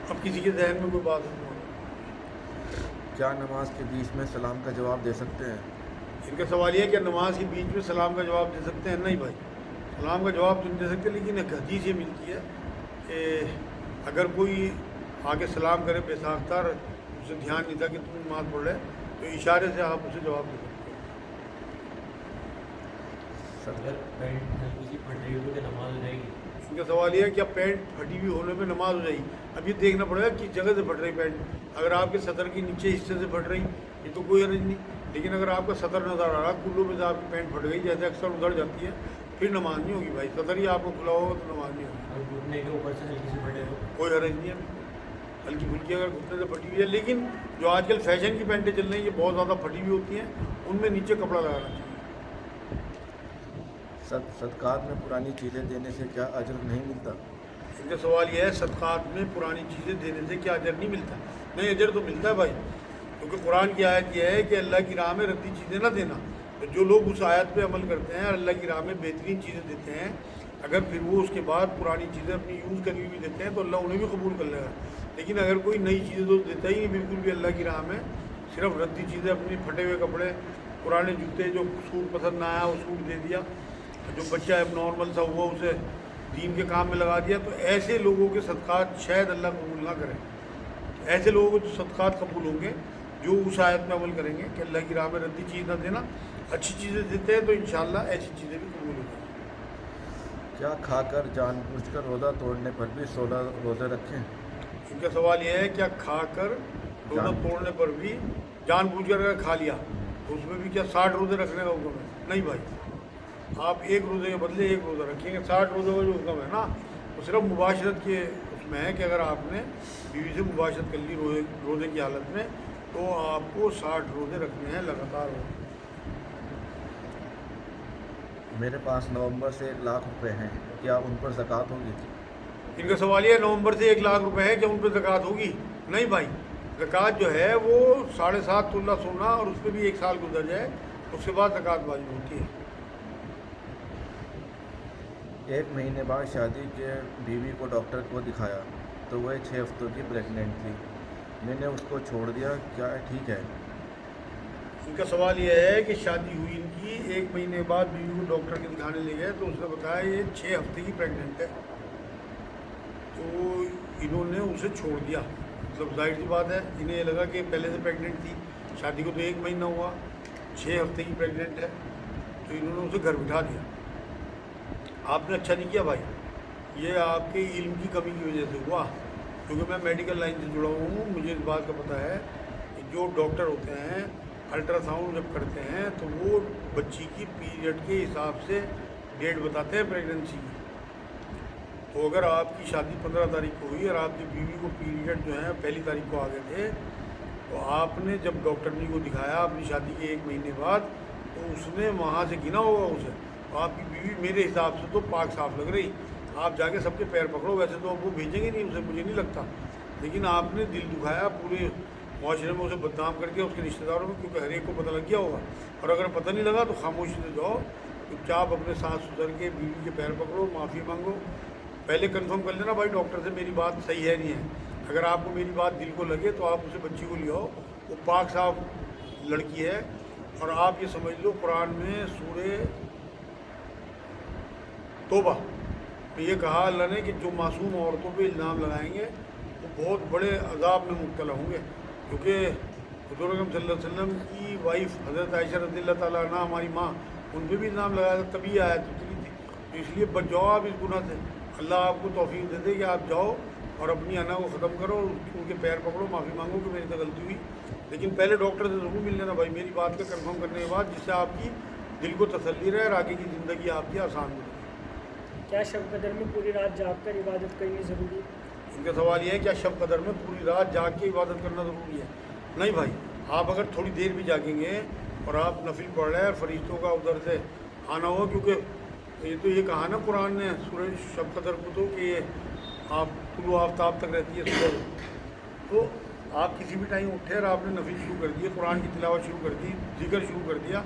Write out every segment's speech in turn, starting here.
اب کسی کے ذہن میں کوئی بات نہیں ہو. کیا نماز کے بیچ میں سلام کا جواب دے سکتے ہیں؟ ان کا سوال یہ ہے کہ نماز کے بیچ میں سلام کا جواب دے سکتے ہیں. نہیں بھائی، سلام کا جواب تو نہیں دے سکتے، لیکن ایک حدیث یہ ملتی ہے کہ اگر کوئی آگے سلام کرے بے ساختہ، اسے دھیان نہیں تھا کہ تم نماز پڑھ رہے، تو اشارے سے آپ اسے جواب دے سکتے اگر پینٹ ہلکی سی پھٹ رہی ہو تو کیا نماز ہو جائے گی؟ ہیں. ان کا سوال یہ ہے کہ اب پینٹ پھٹی ہوئی ہونے میں نماز ہو جائے گی. اب یہ دیکھنا پڑے گا کس جگہ سے پھٹ رہی پینٹ. اگر آپ کے صدر کے نیچے حصے سے پھٹ رہی یہ تو کوئی حرج نہیں، لیکن اگر آپ کا صدر نظر آ رہا کلو میں سے آپ کی پینٹ پھٹ گئی، جیسے اکثر ادھر جاتی ہے، پھر نماز نہیں ہوگی بھائی. صدر ہی آپ کو کھلا ہوگا تو نماز نہیں ہوگی. اور گھٹنے کے اوپر سے ہلکی سی پھٹے ہو کوئی حرج نہیں ہے، ہلکی پھلکی اگر گھٹنے سے پھٹی ہوئی ہے. لیکن جو آج کل فیشن کی پینٹیں چل رہی ہیں یہ بہت زیادہ پھٹی ہوئی ہوتی ہیں، ان میں نیچے کپڑا لگانا چاہیے. صدقات میں پرانی چیزیں دینے سے کیا اجر نہیں ملتا؟ ان کا سوال یہ ہے صدقات میں پرانی چیزیں دینے سے کیا اجر نہیں ملتا؟ نہیں، اجر تو ملتا ہے بھائی، کیونکہ قرآن کی آیت یہ ہے کہ اللہ کی راہ میں ردی چیزیں نہ دینا. تو جو لوگ اس آیت پہ عمل کرتے ہیں اور اللہ کی راہ میں بہترین چیزیں دیتے ہیں، اگر پھر وہ اس کے بعد پرانی چیزیں اپنی یوز کری ہوئی دیتے ہیں تو اللہ انہیں بھی قبول کر لے گا. لیکن اگر کوئی نئی چیزیں تو دیتا ہی نہیں بالکل بھی اللہ کی راہ میں، صرف ردی چیزیں، اپنی پھٹے ہوئے کپڑے، پرانے جوتے، جو سوٹ پسند نہ آیا وہ سوٹ دے دیا، جو بچہ اب نارمل سا ہوا اسے دین کے کام میں لگا دیا، تو ایسے لوگوں کے صدقات شاید اللہ قبول نہ کرے. ایسے لوگوں کو صدقات قبول ہوں گے جو اس آیت میں عمل کریں گے کہ اللہ کی راہ میں ردی چیز نہ دینا، اچھی چیزیں دیتے ہیں تو انشاءاللہ ایسی چیزیں بھی قبول ہوں گی. کیا کھا کر جان بوجھ کر روزہ توڑنے پر بھی 16 روزے رکھیں؟ ان کا سوال یہ ہے کیا کھا کر روزہ توڑنے پر بھی جان بوجھ کر اگر کھا لیا تو اس میں بھی کیا 60 روزے رکھنے کا حکم ہے؟ نہیں بھائی، آپ ایک روزے کے بدلے ایک روزہ رکھیں گے. 60 روزوں کا جو حکم ہے نا وہ صرف مباشرت کے اس میں ہے کہ اگر آپ نے بیوی سے مباشرت کر لی روزے کی حالت میں تو آپ کو 60 روزے رکھنے ہیں لگاتار. میرے پاس نومبر سے 1 لاکھ روپے ہیں، کیا ان پر زکوٰۃ ہوگی؟ ان کا سوال یہ ہے نومبر سے 1 لاکھ روپے ہے کہ ان پہ زکوٰۃ ہوگی؟ نہیں بھائی، زکوٰۃ جو ہے وہ 7.5 تولہ سونا اور اس پہ بھی 1 سال گزر جائے اس کے بعد زکوٰۃ واجب ہوتی ہے. 1 مہینے بعد شادی کے بیوی کو ڈاکٹر کو دکھایا تو وہ 6 ہفتوں کی پریگننٹ تھی. میں نے اس کو چھوڑ دیا، کیا ٹھیک ہے؟ ان کا سوال یہ ہے کہ شادی ہوئی ان کی، 1 مہینے بعد بیوی کو ڈاکٹر کے دکھانے لے گئے تو اس نے بتایا یہ 6 ہفتے کی پریگننٹ ہے، تو انہوں نے اسے چھوڑ دیا. مطلب ظاہر سی بات ہے انہیں یہ لگا کہ پہلے سے پریگننٹ تھی، شادی کو تو 1 مہینہ ہوا، 6 ہفتے کی پریگننٹ ہے، تو انہوں نے اسے گھر بٹھا دیا. آپ نے اچھا نہیں کیا بھائی، یہ آپ کے علم کی کمی کی وجہ سے ہوا. کیونکہ میں میڈیکل لائن سے جڑا ہوں، مجھے اس بات کا پتہ ہے کہ جو ڈاکٹر ہوتے ہیں الٹرا ساؤنڈ جب کرتے ہیں تو وہ بچی کی پیریڈ کے حساب سے ڈیٹ بتاتے ہیں پریگننسی کی. تو اگر آپ کی شادی 15 تاریخ کو ہوئی اور آپ کی بیوی کو پیریڈ جو ہیں 1 تاریخ کو آ گئے تھے، تو آپ نے جب ڈاکٹرنی کو دکھایا اپنی شادی کے 1 مہینے بعد تو اس نے وہاں سے گنا ہوگا اسے. تو آپ کی بیوی میرے حساب سے تو پاک صاف لگ رہی. آپ جا کے سب کے پیر پکڑو، ویسے تو اب وہ بھیجیں گے نہیں اسے، مجھے نہیں لگتا، لیکن آپ نے دل دکھایا پورے معاشرے میں اسے بدنام کر کے اس کے رشتہ داروں میں، کیونکہ ہر ایک کو پتہ لگ گیا ہوگا. اور اگر پتہ نہیں لگا تو خاموشی سے جاؤ چپ چاپ اپنے ساتھ سدھر کے بیوی کے پیر پکڑو، معافی مانگو. پہلے کنفرم کر لینا بھائی ڈاکٹر سے میری بات صحیح ہے نہیں ہے. اگر آپ کو میری بات دل کو لگے تو آپ اسے بچی کو لے آؤ، وہ پاک صاف لڑکی ہے. اور آپ یہ سمجھ لو قرآن میں سورہ توبہ میں یہ کہا اللہ نے کہ جو معصوم عورتوں پہ الزام لگائیں گے وہ بہت بڑے عذاب میں مبتلا ہوں گے. کیونکہ حضور اکرم صلی اللہ علیہ وسلم کی وائف حضرت عائشہ رضی اللہ تعالیٰ عنہ ہماری ماں، ان پہ بھی الزام لگایا تھا، تبھی آیت اتری تھی. تو اس لیے بچ جاؤ آپ اس گناہ سے. اللہ آپ کو توفیق دے دے کہ آپ جاؤ اور اپنی انا کو ختم کرو، ان کے پیر پکڑو، معافی مانگو کہ میری سے غلطی ہوئی. لیکن پہلے ڈاکٹر سے ضرور مل لینا بھائی میری بات کا کنفرم کرنے کے بعد، جس سے آپ کی دل کو تسلی رہے اور آگے کی زندگی آپ کی آسان ہو. کیا شب قدر میں پوری رات جاگ کر عبادت کرنی ضروری ہے؟ ان کا سوال یہ ہے کیا شب قدر میں پوری رات جاگ کے عبادت کرنا ضروری ہے؟ نہیں بھائی، آپ اگر تھوڑی دیر بھی جاگیں گے اور آپ نفل پڑھ رہے ہیں اور فرشتوں کا ادھر سے آنا ہو، کیونکہ یہ تو یہ کہا نا قرآن نے سورہ شب قدر کو تو کہ یہ آپ طلوع آفتاب تک رہتی ہے سورج. تو آپ کسی بھی ٹائم اٹھے اور آپ نے نفل شروع کر دی، قرآن کی تلاوت شروع کر دی، ذکر شروع کر دیا،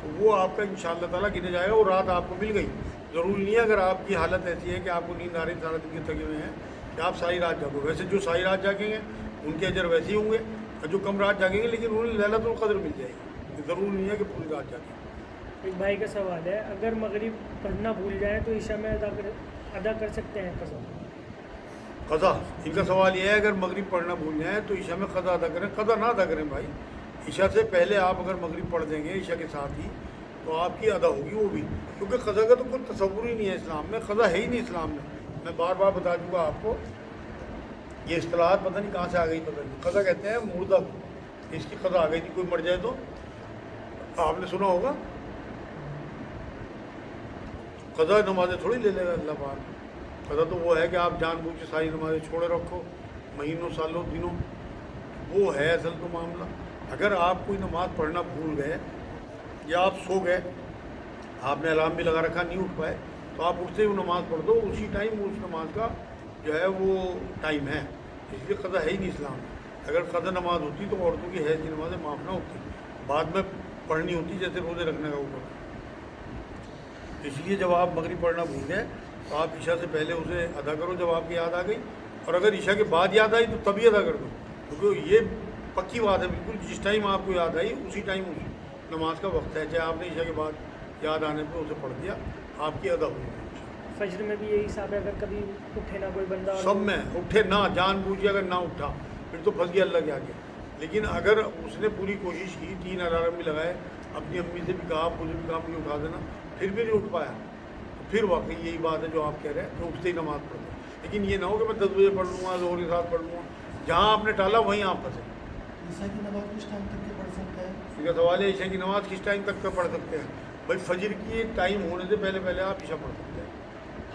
تو وہ آپ کا انشاءاللہ تعالیٰ گنے جائے گا. وہ رات آپ کو مل گئی. ضروری نہیں ہے اگر آپ کی حالت ایسی ہے کہ آپ کو نیند آ رہی سارا دن کے تھکے ہوئے ہیں کہ آپ ساری رات جاگو. ویسے جو ساری رات جاگیں گے ان کے اجر ویسے ہی ہوں گے اور جو کم رات جاگیں گے لیکن انہیں لیلۃ القدر مل جائے گی. ضرور نہیں ہے کہ پوری رات جاگیں. ایک بھائی کا سوال ہے، اگر مغرب پڑھنا بھول جائیں تو عشاء میں ادا کر سکتے ہیں قضا؟ قضا ان کا سوال یہ ہے اگر مغرب پڑھنا بھول جائیں تو عشاء میں قضا ادا کریں. قضا نہ ادا کریں بھائی. عشاء سے پہلے آپ اگر مغرب پڑھ دیں گے عشاء کے ساتھ ہی تو آپ کی ادا ہوگی وہ بھی، کیونکہ قضا کا تو کوئی تصور ہی نہیں ہے اسلام میں. قضا ہے ہی نہیں اسلام میں. میں بار بار بتا چکا آپ کو. یہ اصطلاحات پتہ نہیں کہاں سے آ گئی پتہ نہیں. قضا کہتے ہیں مردہ کو. اس کی قضا آ گئی تھی، کوئی مر جائے تو آپ نے سنا ہوگا. قضا نمازیں تھوڑی لے لے گا اللہ پاک. قضا تو وہ ہے کہ آپ جان بوجھ کے ساری نمازیں چھوڑے رکھو مہینوں سالوں دنوں. وہ ہے اصل تو معاملہ. اگر آپ کوئی نماز پڑھنا بھول گئے یا آپ سو گئے، آپ نے الارم بھی لگا رکھا نہیں اٹھ پائے، تو آپ اٹھتے ہی وہ نماز پڑھ دو. اسی ٹائم اس نماز کا جو ہے وہ ٹائم ہے. اس لیے قضا ہے ہی نہیں اسلام میں. اگر قضا نماز ہوتی تو عورتوں کی حیض کی نمازیں معاف نہ ہوتی، بعد میں پڑھنی ہوتی جیسے روزے رکھنے کا اوپر. اس لیے جب آپ مغرب پڑھنا بھول گئے تو آپ عشاء سے پہلے اسے ادا کرو جب آپ کی یاد آ گئی. اور اگر عشاء کے بعد یاد آئی تو تبھی ادا کر دو، کیونکہ یہ پکی بات ہے بالکل. جس ٹائم آپ کو یاد آئی اسی ٹائم اسی نماز کا وقت ہے. چاہے آپ نے عشاء کے بعد یاد آنے پہ اسے پڑھ دیا، آپ کی ادا ہوئی. فجر میں بھی یہی حساب ہے، اگر کبھی اٹھے نہ کوئی بندہ سب میں اٹھے نہ جان بوجھے اگر نہ اٹھا پھر تو پھنس گیا اللہ کے آگے. لیکن اگر اس نے پوری کوشش کی، 3 الارم بھی لگائے، اپنی امی سے بھی کہا، مجھے بھی کہا مجھے اٹھا دینا، پھر بھی نہیں اٹھ پایا، تو پھر واقعی یہی بات ہے جو آپ کہہ رہے ہیں کہ اٹھتے ہی نماز پڑھ لیں. لیکن یہ نہ ہو کہ میں 10 بجے پڑھ لوں گا، ظہر کے ساتھ پڑھ لوں گا. جہاں آپ نے ٹالا وہیں آپ پھنسے. عشاء کی نماز کس ٹائم تک کے پڑھ سکتے ہیں؟ ان کا سوال ہے عشاء کی نماز کس ٹائم تک پڑھ سکتے ہیں. بھائی فجر کی ٹائم ہونے سے پہلے پہلے آپ عشاء پڑھ سکتے ہیں.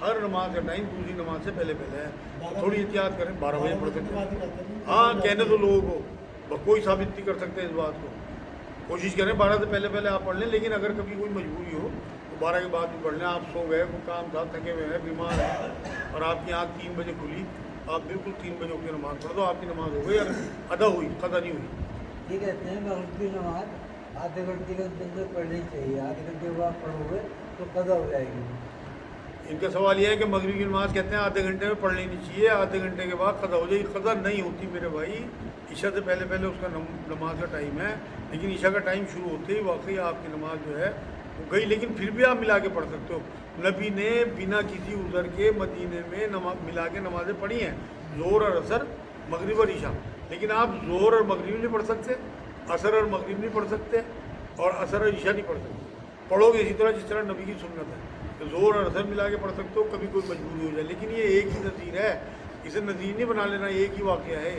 ہر نماز کا ٹائم دوسری نماز سے پہلے پہلے ہے. تھوڑی احتیاط کریں. 12 بجے پڑھ سکتے ہیں. ہاں کہنے تو لوگوں کو کوئی ثابت نہیں کر سکتے اس بات کو. کوشش کریں 12 سے پہلے پہلے آپ پڑھ لیں. لیکن اگر کبھی کوئی مجبوری ہو تو 12 کے بعد بھی پڑھ لیں. آپ سو گئے، کوئی کام تھا، تھکے ہوئے ہیں، بیمار ہیں اور آپ کی آنکھ 3 بجے کھلی، آپ بالکل 3 بجے اٹھ کے نماز پڑھ دو. آپ کی نماز ہو گئی اور ادا ہوئی، قضا نہیں ہوئی. یہ کہتے ہیں مغرب کی نماز آدھے گھنٹے کے اندر پڑھنی چاہیے. آدھے گھنٹے کے بعد پڑھو گے تو قضا ہو جائے گی. ان کا سوال یہ ہے کہ مغرب کی نماز کہتے ہیں آدھے گھنٹے میں پڑھ لینی چاہیے، آدھے گھنٹے کے بعد قضا ہو جائے گی. قضا نہیں ہوتی میرے بھائی. عشاء سے پہلے پہلے اس کا نماز کا ٹائم ہے. لیکن عشاء کا ٹائم شروع ہوتے ہی واقعی آپ کی نماز جو ہے وہ گئی. لیکن پھر بھی آپ ملا کے پڑھ سکتے ہو. نبی نے بنا کسی عذر کے مدینے میں ملا کے نمازیں پڑھی ہیں، ظہر اور عصر، مغرب اور عشاء. لیکن آپ ظہر اور مغرب نہیں پڑھ سکتے، عصر اور مغرب نہیں پڑھ سکتے اور عصر اور عشاء نہیں پڑھ سکتے. پڑھو گے اسی طرح جس طرح نبی کی سنت ہے. تو ظہر اور عصر ملا کے پڑھ سکتے ہو کبھی کوئی مجبوری ہو جائے. لیکن یہ ایک ہی نظیر ہے، اسے نظیر نہیں بنا لینا. ایک ہی واقعہ ہے.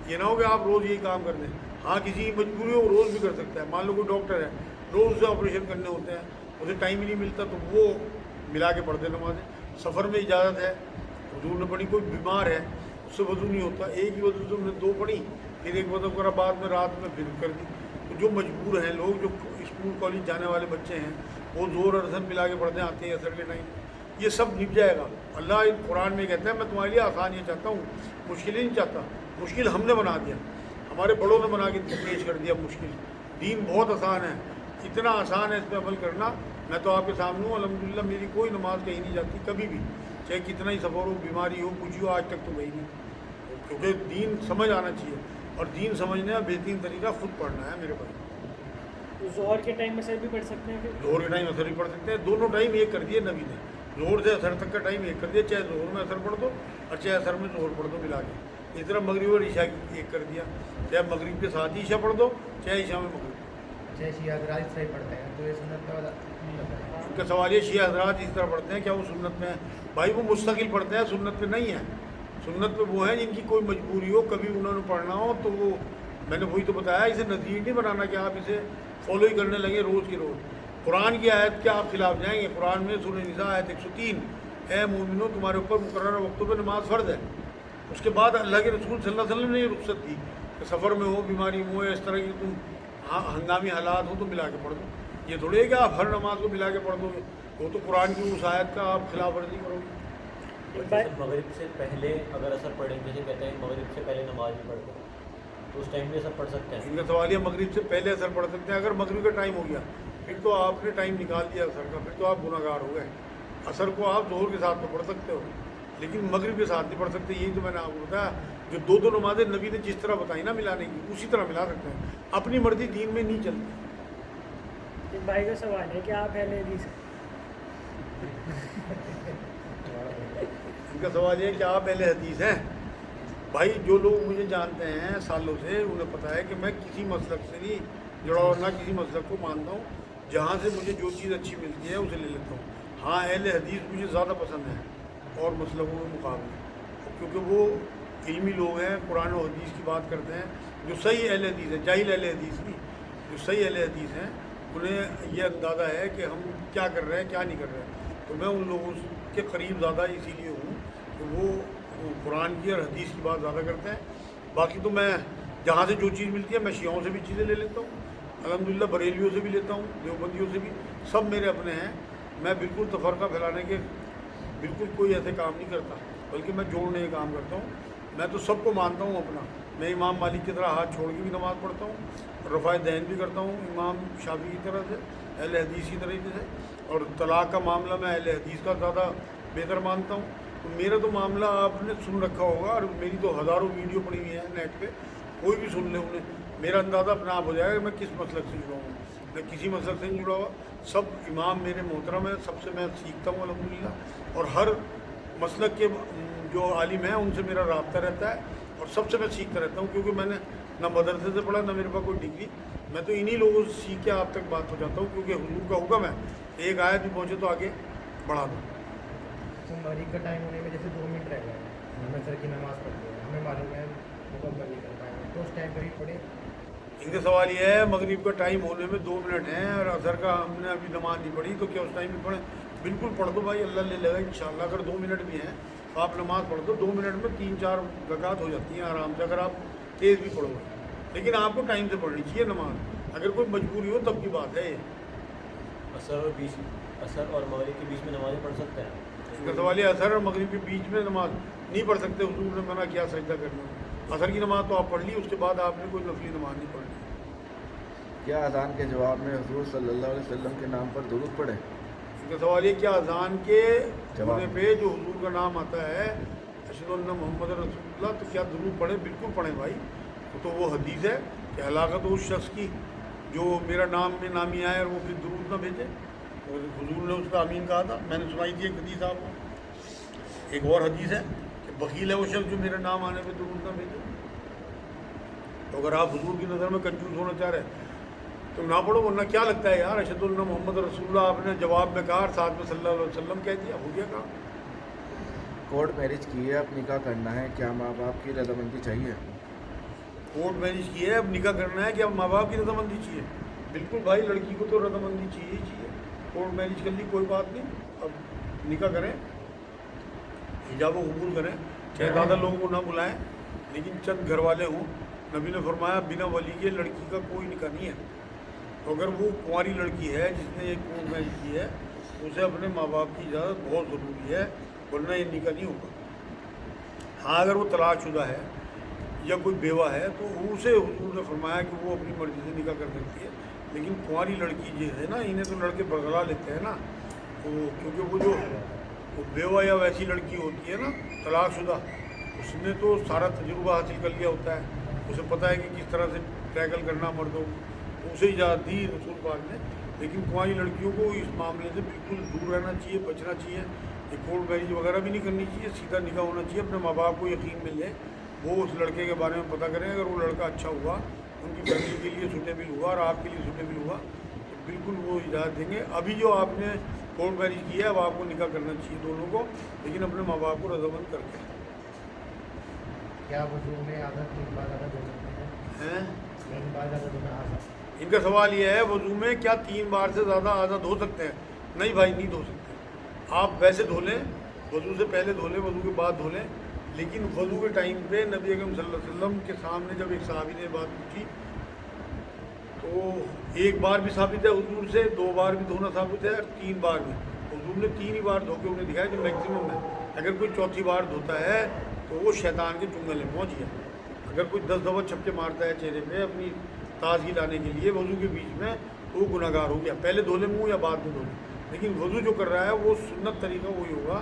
یہ نہ ہو کہ آپ روز یہی کام کر دیں. ہاں کسی کی مجبوری ہو روز بھی کر سکتا ہے. مان لو کوئی ڈاکٹر ہے، روز سے آپریشن کرنے ہوتے ہیں، اسے ٹائم ہی نہیں ملتا تو وہ ملا کے پڑھ دے نمازیں. سفر میں اجازت ہے، حضور نے پڑھی. کوئی بیمار ہے اس سے وضو نہیں ہوتا، ایک ہی وضو سے انہوں نے 2 پڑھی، پھر ایک وضو کرا بعد میں رات میں پھر کر دی. تو جو مجبور ہیں لوگ، جو اسکول کالج جانے والے بچے ہیں، وہ ظہر اور عصر ملا کے پڑھتے آتے ہیں عصر کے ٹائم. یہ سب نپ جائے گا. اللہ قرآن میں کہتا ہے میں تمہارے لیے آسان یہ چاہتا ہوں، مشکل ہی نہیں چاہتا. مشکل ہم نے بنا دیا، ہمارے بڑوں نے بنا کے پیش کر دیا مشکل. دین بہت آسان ہے، اتنا آسان ہے اس پہ عمل کرنا. میں تو آپ کے سامنے ہوں الحمدللہ. میری کوئی نماز کہیں نہیں جاتی کبھی بھی، چاہے کتنا ہی سفر ہو، بیماری ہو، کچھ ہو، آج تک تو گئی نہیں. کیونکہ دین سمجھ آنا چاہیے، اور دین سمجھنے کا بہترین طریقہ خود پڑھنا ہے میرے بھائی. ظہر کے ٹائم میں سے بھی پڑھ سکتے ہیں پھر؟ ظہر کے ٹائم اثر بھی پڑھ سکتے ہیں. دونوں ٹائم ایک کر دیے نبی نے. ظہر سے اثر تک کا ٹائم ایک کر دیا، چاہے ظہر میں اثر پڑھ دو اور چاہے اثر میں ظہر پڑھ دو ملا کے. اس طرح مغرب اور عشاء ایک کر دیا، چاہے مغرب کے ساتھ ہی عشاء پڑھ دو، چاہے عشاء میں مغرب. جیسے شیعہ حضرات صحیح پڑھتے ہیں تو یہ سنت کا نہیں لگتا ہے. ان کا سوال یہ شیعہ حضرات اس طرح پڑھتے ہیں، کیا وہ سنت میں ہیں؟ بھائی وہ مستقل پڑھتے ہیں، سنت میں نہیں ہے. سنت میں وہ ہیں جن کی کوئی مجبوری ہو، کبھی انہوں نے پڑھنا ہو تو وہ، میں نے وہی تو بتایا، اسے نظیر نہیں بنانا کہ آپ اسے فالو ہی کرنے لگے روز کی روز. قرآن کی آیت کے آپ خلاف جائیں گے. قرآن میں سورہ نساء آیت 103، اے مومنو تمہارے اوپر مقررہ وقتوں پہ نماز فرض ہے. اس کے بعد اللہ کے رسول صلی اللہ علیہ وسلم نے یہ رخصت دی کہ سفر میں ہو، بیماری میں ہو، یا اس طرح کی تم ہنگامی حالات ہو تو ملا کے پڑھ دو. یہ تھوڑی ہے کہ آپ ہر نماز کو ملا کے پڑھ دو گے. وہ تو قرآن کی اس آیت کا آپ خلاف ورزی کرو گے. جیسے مغرب سے پہلے اگر اثر پڑھیں، جیسے کہتے ہیں مغرب سے پہلے نماز نہیں پڑھتے تو اس ٹائم بھی اثر پڑھ سکتے ہیں. ان کا سوال یہ مغرب سے پہلے اثر پڑھ سکتے ہیں. اگر مغرب کا ٹائم ہو گیا پھر تو آپ نے ٹائم نکال دیا اثر کا، پھر تو آپ گناہ گار ہو گئے. اثر کو آپ ظہر کے ساتھ تو پڑھ سکتے ہو، لیکن مغرب کے ساتھ نہیں پڑھ سکتے. یہی تو میں نے آپ کو بتایا, جو دو دو نمازیں نبی نے جس طرح بتائی نا ملانے کی, اسی طرح ملا سکتے ہیں. اپنی مرضی دین میں نہیں چلتی. ایک بھائی کا سوال ہے کہ آپ اہل حدیث ہیں. ان کا سوال یہ ہے کہ آپ اہل حدیث ہیں. بھائی جو لوگ مجھے جانتے ہیں سالوں سے, انہیں پتہ ہے کہ میں کسی مسلک سے نہیں جڑا اور نہ کسی مسلک کو مانتا ہوں. جہاں سے مجھے جو چیز اچھی ملتی ہے اسے لے لیتا ہوں. ہاں اہل حدیث مجھے زیادہ پسند ہے اور مسلکوں کے مقابلے, کیونکہ وہ علمی لوگ ہیں, قرآن و حدیث کی بات کرتے ہیں. جو صحیح اہل حدیث ہے, جاہل اہل حدیث نہیں, جو صحیح اہل حدیث ہیں انہیں یہ اندازہ ہے کہ ہم کیا کر رہے ہیں کیا نہیں کر رہے ہیں. تو میں ان لوگوں کے قریب زیادہ اسی لیے ہوں کہ وہ قرآن کی اور حدیث کی بات زیادہ کرتے ہیں. باقی تو میں جہاں سے جو چیز ملتی ہے میں شیعوں سے بھی چیزیں لے لیتا ہوں, الحمدللہ بریلیوں سے بھی لیتا ہوں, دیوبندیوں سے بھی, سب میرے اپنے ہیں. میں بالکل تفرقہ پھیلانے کے بالکل کوئی ایسے کام نہیں کرتا, بلکہ میں جوڑنے کے کام کرتا ہوں. میں تو سب کو مانتا ہوں اپنا. میں امام مالک کی طرح ہاتھ چھوڑ کے بھی نماز پڑھتا ہوں, رفع دین بھی کرتا ہوں امام شافعی کی طرح سے, اہل حدیث کی طریقے سے. اور طلاق کا معاملہ میں اہل حدیث کا زیادہ بہتر مانتا ہوں. تو میرا تو معاملہ آپ نے سن رکھا ہوگا, اور میری تو ہزاروں ویڈیو پڑی ہوئی ہیں نیٹ پہ, کوئی بھی سن لے انہیں, میرا اندازہ اپنے آپ ہو جائے گا کہ میں کس مسلک سے جڑا ہوں. میں کسی مسلک سے نہیں جڑا ہوا. سب امام میرے محترم ہیں, سب سے میں سیکھتا ہوں الحمدللہ. اور ہر مسلک کے جو عالم ہیں ان سے میرا رابطہ رہتا ہے, اور سب سے میں سیکھتا رہتا ہوں. کیونکہ میں نے نہ مدرسے سے پڑھا, نہ میرے پاس کوئی ڈگری. میں تو انہی لوگوں سے سیکھ کے آپ تک بات پہنچاتا ہوں, کیونکہ حضور کا حکم ہے ایک آیت بھی پہنچے تو آگے بڑھا دو. تو مغرب کا ٹائم ہونے میں جیسے 2 منٹ رہ گئے, ہمیں سر کی نماز پڑھتے ہیں, ہمیں معلوم ہے مکمل نہیں کر پائیں گے, تو اس ٹائم پہ ہی پڑھے. ان کا سوال یہ ہے مغرب کا ٹائم ہونے میں 2 منٹ ہیں اور عصر کا ہم نے ابھی نماز نہیں پڑھی, تو کیا اس ٹائم میں پڑھیں؟ بالکل پڑھ دو بھائی, اللہ لے لے گا انشاءاللہ. اگر 2 منٹ بھی ہیں تو آپ نماز پڑھ دو. 2 منٹ میں 3-4 رکعت ہو جاتی ہیں آرام سے, اگر آپ تیز بھی پڑھو. لیکن آپ کو ٹائم سے پڑھنی چاہیے نماز. اگر کوئی مجبوری ہو تب کی بات ہے. اثر اور مغرب کے بیچ میں نمازیں پڑھ سکتے ہیں. ان کا سوال ہے عصر اور مغرب کے بیچ میں نماز نہیں پڑھ سکتے. حضور نے منع کیا سجدہ کرنا. عصر کی نماز تو آپ پڑھ لی, اس کے بعد آپ نے کوئی نفلی نماز نہیں پڑھ لی. کیا اذان کے جواب میں حضور صلی اللہ علیہ وسلم کے نام پر درود پڑھیں؟ ان کا سوال یہ, کیا اذان کے جواب پہ جو حضور کا نام آتا ہے اشہد ان محمد رسول اللہ, تو کیا درود پڑھیں؟ بالکل پڑھیں بھائی. تو وہ حدیث ہے کہ ہلاکت اس شخص کی جو میرا نام میں نامی آئے اور وہ پھر درود نہ بھیجے. اور حضور نے اس کا آمین کہا تھا, میں نے سنائی تھی ایک حدیث آپ کو. ایک اور حدیث ہے کہ بخیل ہے وہ شخص جو میرے نام آنے پہ درود نہ بھیجے. تو اگر آپ حضور کی نظر میں کنجوس ہونا چاہ رہے ہیں تو نہ پڑھو, ورنہ کیا لگتا ہے یار اشہد ان محمد رسول اللہ آپ نے جواب میں کہا اور ساتھ میں صلی اللہ علیہ وسلم کہہ دیا, ہو گیا کام. کورٹ میرج کی ہے, اب نکاح کرنا ہے, کیا ماں باپ کی رضامندی چاہیے؟ کورٹ میرج کی ہے, اب نکاح کرنا ہے, کہ اب ماں باپ کی رضامندی چاہیے. بالکل بھائی, لڑکی کو تو رضامندی چاہیے ہی چاہیے. کورٹ میرج کر لی کوئی بات نہیں, اب نکاح کریں, حجاب و قبول کریں, چاہے زیادہ لوگوں کو نہ بلائیں لیکن چند گھر والے ہوں. نبی نے فرمایا بنا ولی کے لڑکی کا کوئی نکاح نہیں ہے. تو اگر وہ کنواری لڑکی ہے جس نے ایک کورٹ میرج کی ہے, اسے اپنے ماں باپ کی اجازت بہت ضروری ہے, ورنہ یہ نکاح نہیں ہوگا. ہاں اگر وہ طلاق شدہ ہے یا کوئی بیوہ ہے تو اسے حضور نے فرمایا کہ وہ اپنی مرضی سے نکاح کر سکتی ہے. لیکن کنواری لڑکی جو ہے نا, انہیں تو لڑکے برگلا لیتے ہیں نا, تو کیونکہ وہ جو بیوہ یا ویسی لڑکی ہوتی ہے نا طلاق شدہ, اس نے تو سارا تجربہ حاصل کر لیا ہوتا ہے, اسے پتہ ہے کہ کس طرح سے ٹیکل کرنا مردوں, تو اسے اجازت دی رسول پاک نے. لیکن کنواری لڑکیوں کو اس معاملے سے بالکل دور رہنا چاہیے, بچنا چاہیے. یہ کورٹ میرج وغیرہ بھی نہیں کرنی چاہیے, سیدھا نکاح ہونا چاہیے. اپنے ماں باپ کو یقین مل جائے, وہ اس لڑکے کے بارے میں پتہ کریں. اگر وہ لڑکا اچھا ہوا, ان کی فیملی کے لیے سوٹیبل ہوا اور آپ کے لیے سوٹیبل ہوا, تو بالکل وہ اجازت دیں گے. ابھی جو آپ نے کورٹ میرج کی ہے اب آپ کو نکاح کرنا چاہیے دونوں کو, لیکن اپنے ماں باپ کو رضامند کر کے. کیا وضو میں آدھا 3 بار زیادہ دھو سکتے ہیں؟ 3 بار زیادہ دھونا آدھا. ان کا سوال یہ ہے وضو میں کیا 3 بار سے زیادہ آدھا دھو سکتے ہیں؟ نہیں بھائی, نہیں دھو سکتے. آپ ویسے دھو لیں, وضو سے پہلے دھو لیں, وضو کے بعد دھو لیں. لیکن وضو کے ٹائم پہ نبی اکرم صلی اللہ علیہ وسلم کے سامنے جب ایک صحابی نے بات پوچھی تو 1 بار بھی ثابت ہے حضور سے, 2 بار بھی دھونا ثابت ہے, اور 3 بار بھی. حضور نے 3 ہی بار دھو کے انہیں دکھایا جو میکسیمم ہے. اگر کوئی چوتھی بار دھوتا ہے تو وہ شیطان کے چنگل میں پہنچ گیا. اگر کوئی 10 دفعہ چھپکے مارتا ہے چہرے پہ اپنی تازگی لانے کے لیے وضو کے بیچ میں, تو وہ گناہ گار ہو گیا. پہلے دھو لے منہ یا بعد میں دھو لے, لیکن وضو جو کر رہا ہے وہ سنت طریقہ وہی ہوگا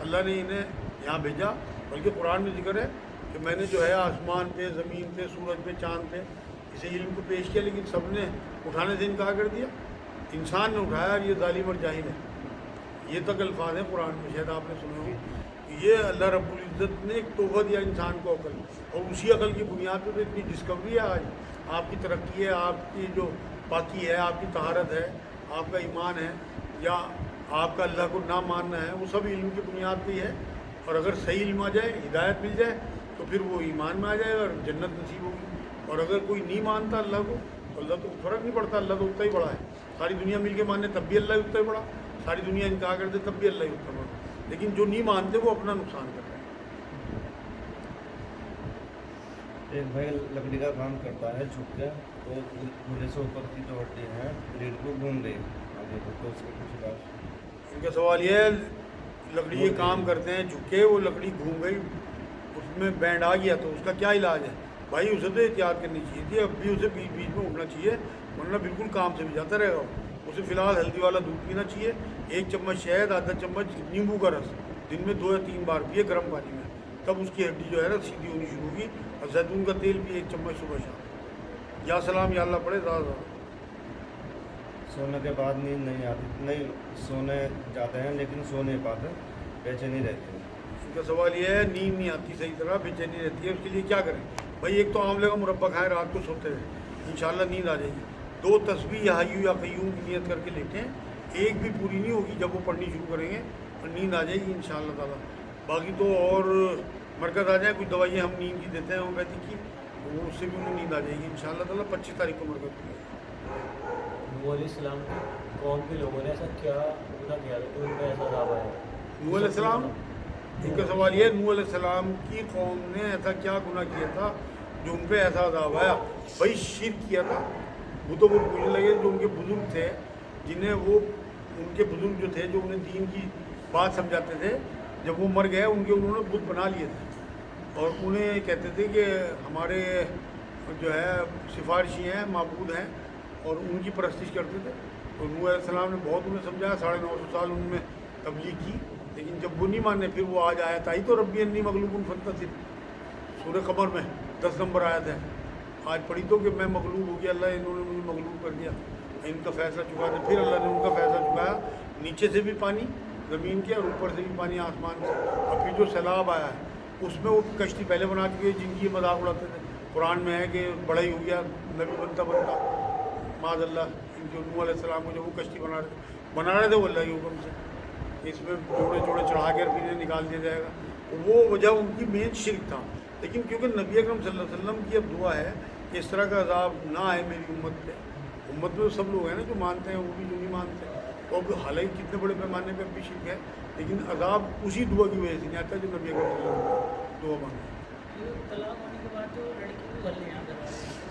اللہ نے انہیں یہاں بھیجا، بلکہ قرآن میں ذکر ہے کہ میں نے جو ہے آسمان پہ، زمین پہ، سورج پہ، چاند پہ اسے علم کو پیش کیا، لیکن سب نے اٹھانے سے انکار کر دیا۔ انسان نے اٹھایا اور یہ ظالم اور جاہل ہے۔ یہ تک الفاظ ہیں قرآن میں، شاید آپ نے سنے ہوگی۔ یہ اللہ رب العزت نے ایک تحفہ دیا انسان کو عقل، اور اسی عقل کی بنیاد پہ تو اتنی ڈسکوری ہے آج، آپ کی ترقی ہے، آپ کی جو پاکی ہے، آپ کی طہارت ہے، آپ کا ایمان ہے، یا آپ کا اللہ کو نہ ماننا ہے، وہ سب علم کی بنیاد پہ ہی ہے۔ اور اگر صحیح علم آ جائے، ہدایت مل جائے، تو پھر وہ ایمان میں آ جائے اور جنت نصیب ہوگی۔ اور اگر کوئی نہیں مانتا اللہ کو، تو اللہ تو فرق نہیں پڑتا، اللہ تو اتنا ہی بڑا ہے۔ ساری دنیا مل کے مانے تب بھی اللہ ہی اتنا ہی بڑا، ساری دنیا انکار کرتے تب بھی اللہ ہی اتنا بڑا، لیکن جو نہیں مانتے وہ اپنا نقصان کر رہے ہیں۔ ایک بھائی لکڑی کا کام کرتا ہے جھک کے، تو مجھے سے اوپر کی جو ہڈی ہے ریڑھ کو گھوم گئی آگے کو، تو اس کا کچھ علاج؟ ان کا سوال یہ ہے لکڑی یہ کام کرتے ہیں جھک کے، وہ لکڑی گھوم گئی، اس میں بینڈ آ گیا، تو اس کا کیا علاج ہے؟ بھائی اسے تو احتیاط کرنی چاہیے تھی، اب بھی اسے بیچ بیچ میں اٹھنا چاہیے، ورنہ بالکل کام سے بھی جاتا رہے گا۔ اسے فی الحال ہلدی والا دودھ پینا چاہیے، 1 چمچ شہد، آدھا چمچ نیمبو کا رس دن میں 2 یا 3 بار پیے گرم پانی میں، تب اس کی ہڈی جو ہے نا سیدھی ہونی شروع ہوگی۔ اور زیتون کا تیل بھی 1 چمچ صبح شام، یا سلام یا اللہ پڑھے زیادہ زیادہ۔ سونے کے بعد نیند نہیں آتی، نہیں سونے جاتے ہیں لیکن سو نہیں پاتے، بے چینی رہتی ہے۔ ان کا سوال یہ ہے نیند نہیں آتی صحیح طرح، بے چینی رہتی ہے، اس کے لیے کیا کریں؟ بھائی ایک تو آملے کا مربع کھائیں رات کو سوتے ہوئے، انشاءاللہ نیند آ جائے گی۔ 2 تسبیح یا حیّ یا قیوم کی نیت کر کے لیٹیں، ایک بھی پوری نہیں ہوگی، جب وہ پڑھنی شروع کریں گے اور نیند آ جائے گی انشاءاللہ تعالیٰ۔ باقی تو اور مرکز آ جائے، کچھ دوائیاں ہم نیند کی دیتے ہیں ہومیوپیتھی کی، وہ اس سے بھی انہیں نیند آ جائے گی انشاءاللہ تعالیٰ۔ 25 تاریخ کو مرکز ہوگی۔ نوح علیہ السلام کی قوم کے لوگوں نے ایسا کیا گناہ کیا تھا کہ ان پہ ایسا عذاب آیا؟ نوح علیہ السلام، ان کا سوال یہ ہے نوح علیہ السلام کی قوم نے ایسا کیا گناہ کیا تھا جو ان پہ ایسا عذاب آیا؟ بھائی شرک کیا تھا، وہ تو وہ پوچھنے لگے جو ان کے بزرگ تھے، جنہیں وہ ان کے بزرگ جو تھے جو انہیں دین کی بات سمجھاتے تھے، جب وہ مر گئے انہوں نے بت بنا لیے تھے، اور انہیں کہتے تھے کہ ہمارے جو ہے سفارشی ہیں، معبود ہیں، اور ان کی پرستش کرتے تھے۔ تو نوح علیہ السلام نے بہت انہیں سمجھایا، 950 سال ان میں تبلیغ کی، لیکن جب وہ نہیں مانے پھر وہ آج آیت آئی تو ربی انی مغلوب فانتصر، سورہ قمر میں 10 نمبر آیت ہے، آج پڑھی تو کہ میں مغلوب ہو گیا، اللہ انہوں نے مجھے مغلوب کر دیا، ان کا فیصلہ چکا دیا۔ پھر اللہ نے ان کا فیصلہ چکایا، نیچے سے بھی پانی زمین کے اور اوپر سے بھی پانی آسمان سے، اور پھر جو سیلاب آیا ہے اس میں وہ کشتی پہلے بنا چکے جن کی مذاق اڑاتے تھے۔ قرآن میں ہے کہ بڑا ہی ہو گیا نبی بنتا معاذ اللہ، جو نوح علیہ السلام کو جو وہ کشتی بنا رہے تھے وہ اللہ کے حکم سے، اس میں جوڑے جوڑے چڑھا کے پھر انہیں نکال دیا جائے گا، وہ وجہ ان کی مین شرک تھا۔ لیکن کیونکہ نبی اکرم صلی اللہ علیہ وسلم کی اب دعا ہے کہ اس طرح کا عذاب نہ آئے میری امت پہ، امت میں سب لوگ ہیں نا جو مانتے ہیں، وہ بھی جو نہیں مانتے، تو اب حالانکہ کتنے بڑے پیمانے پہ اب بھی شرک ہے، لیکن عذاب اسی دعا کی وجہ سے نہیں آتا جو نبی اکرم صلی اللہ علیہ وسلم دعا مانگے۔ طلاق ہونے کے بعد جو لڑکی کو گھر لے آتے ہیں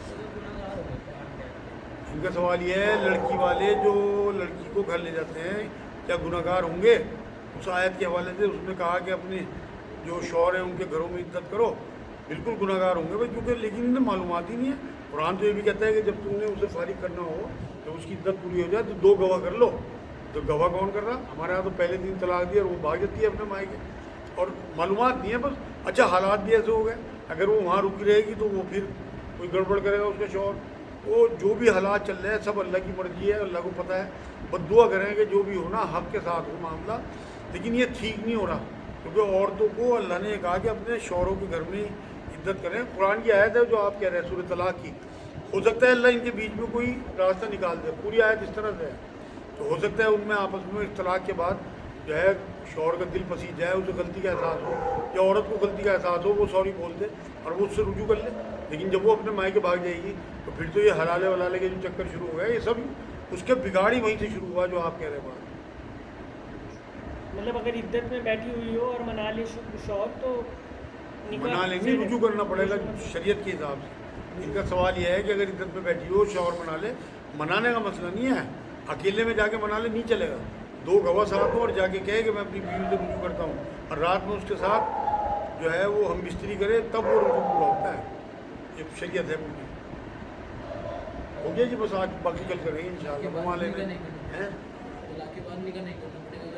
تو وہ گناہگار ہو گئے ہیں۔ ان کا سوال یہ ہے لڑکی والے جو لڑکی کو گھر لے جاتے ہیں کیا گناہ گار ہوں گے؟ اس آیت کے حوالے سے اس نے کہا کہ اپنے جو شوہر ہیں ان کے گھروں میں عدت کرو، بالکل گناہ گار ہوں گے بھائی، کیونکہ لیکن انہیں معلومات ہی نہیں ہے۔ قرآن تو یہ بھی کہتا ہے کہ جب تم نے اسے فارغ کرنا ہو، جب اس کی عدت پوری ہو جائے تو 2 گواہ کر لو۔ تو گواہ کون کر رہا؟ ہمارے یہاں تو پہلے دن طلاق دیا اور وہ بھاگ جاتی ہے اپنے مائیں کے، اور معلومات نہیں ہے بس۔ اچھا حالات بھی ایسے ہو گئے، اگر وہ وہاں رکی رہے گی تو وہ پھر کوئی گڑبڑ کرے گا اس کا شوہر، وہ جو بھی حالات چل رہے ہیں سب اللہ کی مرضی ہے، اللہ کو پتہ ہے، بس دعا کریں کہ جو بھی ہونا حق کے ساتھ ہو معاملہ۔ لیکن یہ ٹھیک نہیں ہو رہا، کیونکہ عورتوں کو اللہ نے کہا کہ اپنے شوہروں کے گھر میں عدت کریں۔ قرآن کی آیت ہے جو آپ کہہ رہے ہیں سورہ طلاق کی، ہو سکتا ہے اللہ ان کے بیچ میں کوئی راستہ نکال دے، پوری آیت اس طرح سے ہے، تو ہو سکتا ہے ان میں آپس میں طلاق کے بعد جو ہے شوہر کا دل پسیج جائے، اسے غلطی کا احساس ہو، یا عورت کو غلطی کا احساس ہو، وہ سوری بول دے اور وہ اس سے رجوع کر لے۔ لیکن جب وہ اپنے مائکے بھاگ جائے گی تو پھر تو یہ حلالے ولالے کے جو چکر شروع ہو گئے، یہ سب اس کے بگاڑ ہی وہیں سے شروع ہوا جو آپ کہہ رہے ہیں بات۔ مطلب اگر عدت میں بیٹھی ہوئی ہو اور منا لے شوہر تو منا لیں گے، رجوع کرنا پڑے گا شریعت کے حساب سے۔ ان کا سوال یہ ہے کہ اگر عدت میں بیٹھی ہو شوہر منا لے، منانے کا مسئلہ نہیں ہے، اکیلے میں جا کے منا لے نہیں چلے گا، 2 گواہ ساتھ ہوں اور جا کے کہے کہ میں اپنی بیوی سے رجوع کرتا ہوں، اور رات میں اس کے ساتھ جو ہے وہ ہم بستری کرے، تب وہ رجوع پورا ہوتا ہے، یہ شریعت ہے پوری۔ ہو گیا جی، بس آج باقی کل کریں گے انشاءاللہ۔ طلاق کے بعد نکاح نہیں کرنا پڑے گا